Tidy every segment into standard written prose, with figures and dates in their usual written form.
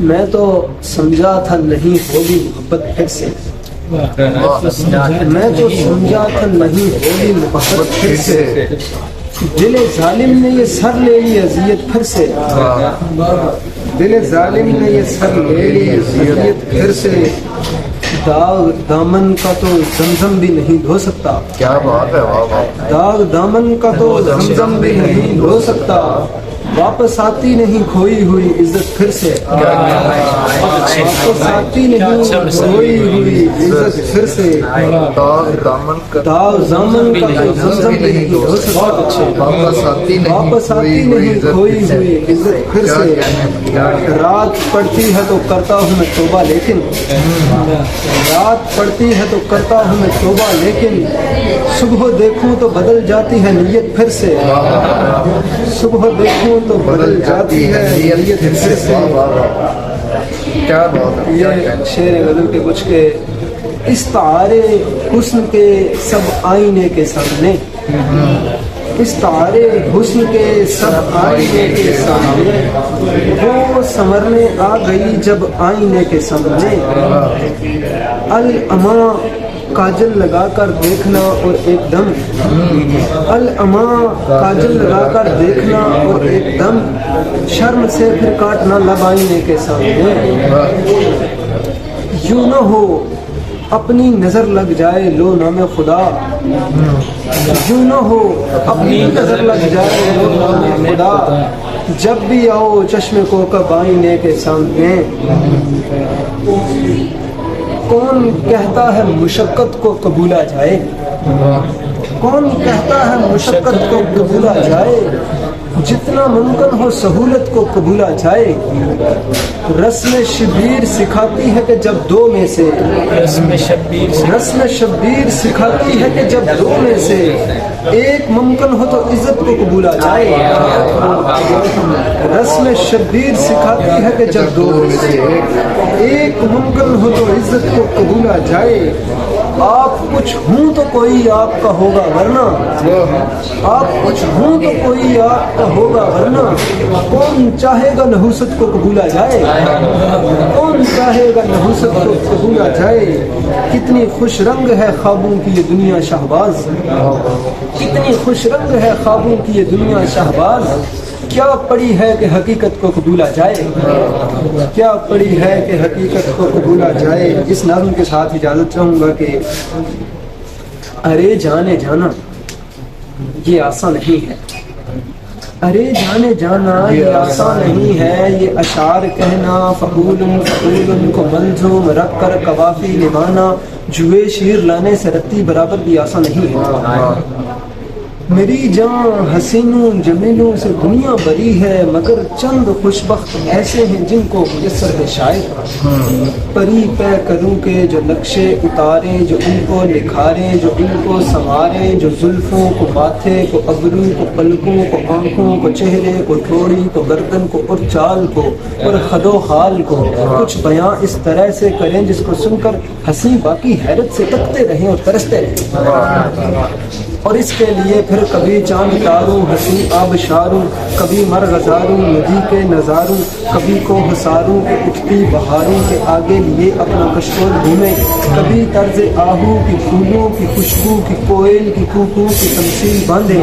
میں تو سمجھا تھا نہیں ہوگی محبت پھر سے، میں تو سمجھا تھا نہیں ہوگی محبت پھر سے، دل ظالم نے یہ سر لے لی اذیت پھر سے، دل ظالم نے یہ سر لے لی اذیت پھر سے، داغ دامن کا تو زمزم بھی نہیں دھو سکتا، کیا بات ہے، واہ واہ، داغ دامن کا تو زمزم بھی نہیں دھو سکتا، واپس آتی نہیں کھوئی ہوئی عزت پھر سے، واپس آتی نہیں کھوئی ہوئی عزت پھر سے، داغ دامن کا داغ دامن کا تو زمزم بھی نہیں دھو سکتا، واپس آتی نہیں کھوئی ہوئی عزت پھر سے، رات پڑتی ہے تو کرتا ہوں میں توبہ لیکن، رات پڑتی ہے تو کرتا ہوں میں توبہ لیکن، صبح دیکھوں تو بدل جاتی ہے نیت پھر سے، صبح دیکھوں تو بدل جاتی ہے نیت پھر سے، کیا بات ہے، یہ شعر غزل کے کچھ کے استعارے حسن کے سب آئینے کے سامنے، استعارے حسن کے سب آئینے کے سامنے، وہ سنورنے آ گئی جب آئینے کے سامنے، العما کاجل لگا کر دیکھنا اور ایک دم، العما کاجل لگا کر دیکھنا اور ایک دم، شرم سے پھر کاٹنا لب آئینے کے سامنے، یوں نہ ہو اپنی نظر لگ جائے لو نام خدا، یوں نہ ہو اپنی نظر لگ جائے لو نام خدا، جب بھی آؤ چشم کو کب آئینے کے سامنے، کون کہتا ہے مشقت کو قبولا جائے، کون کہتا ہے مشقت کو قبولا جائے، جتنا ممکن ہو سہولت کو قبولا جائے، رسم شبیر سکھاتی ہے کہ جب دو میں سے، رسم شبیر سکھاتی ہے کہ جب دو میں سے ایک ممکن ہو تو عزت کو قبولا جائے، رسم شبیر سکھاتی ہے کہ جب دو میں سے ایک ممکن ہو تو عزت کو قبولا جائے، آپ کچھ ہوں تو کوئی آپ کا ہوگا ورنہ، آپ کچھ ہوں تو کوئی آپ کا ہوگا ورنہ، کون چاہے گا نحوست کو قبولا جائے، کون چاہے گا نحوست کو قبولا جائے، کتنی خوش رنگ ہے خوابوں کی یہ دنیا شہباز، کتنی خوش رنگ ہے خوابوں کی یہ دنیا شہباز، کیا پڑی ہے کہ حقیقت کو قبولا جائے، کیا پڑی ہے کہ حقیقت کو قبولا جائے۔ اس نظم کے ساتھ اجازت چاہوں گا کہ ارے جانے جانا یہ آسان نہیں ہے، ارے جانے جانا یہ آسان نہیں ہے، یہ اشعار کہنا فعول فعول کو منظوم رکھ کر قوافی نبھانا، جوئے شیر لانے سے رتی برابر بھی آسان نہیں ہے، میری جان حسینوں جمیلوں سے دنیا بری ہے، مگر چند خوش بخت ایسے ہیں جن کو میسر ہے شاید، پری پہ کروں کے جو نقشے اتارے، جو ان کو نکھارے، جو ان کو سنوارے، جو زلفوں کو ماتھے کو ابرو کو پلکوں کو آنکھوں کو چہرے کو ٹھوڑی کو گردن کو اور چال کو اور خد و خال کو کچھ بیاں اس طرح سے کریں جس کو سن کر ہنسی باقی حیرت سے تکتے رہیں اور ترستے رہیں، اور اس کے لیے پھر کبھی چاند تاروں ہنسی آبشاروں، کبھی مرغزاروں ندی کے نظاروں، کبھی کو حساروں کے اٹھتی بہاروں کے آگے لیے اپنا کشکول گھومے، کبھی طرز آہو کی پھولوں کی خوشبو کی کوئل کی کوکو کی تمثیل باندھے،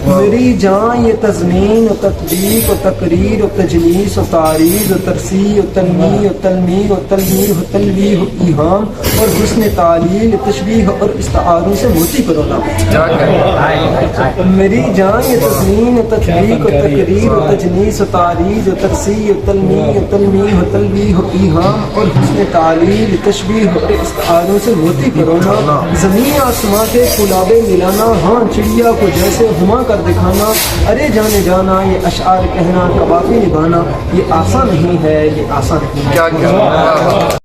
میری جان یہ تضمین و تطبیق و تقریر و تجلیس و تعریض و ترسیع و تنمیع و تلمیع و تلمیع و تلویح و ایہام اور حسن تعلیل تشبیہ اور استعاروں سے موتی کرونا، میری جان یہ تضمین و تطبیق و تقریر و تجلیس و تعریض و ترسیع و تلمیع و تلمیع و تلویح و ایہام اور حسن تعلیل تشبیہ اور استعاروں سے موتی کرونا، زمین آسماں کے کلابے ملانا، ہاں چڑیا کو جیسے ہما کر دکھانا، ارے جانے جانا یہ اشعار کہنا قوافی نبھانا، یہ آسان نہیں ہے، یہ آسان نہیں ہے۔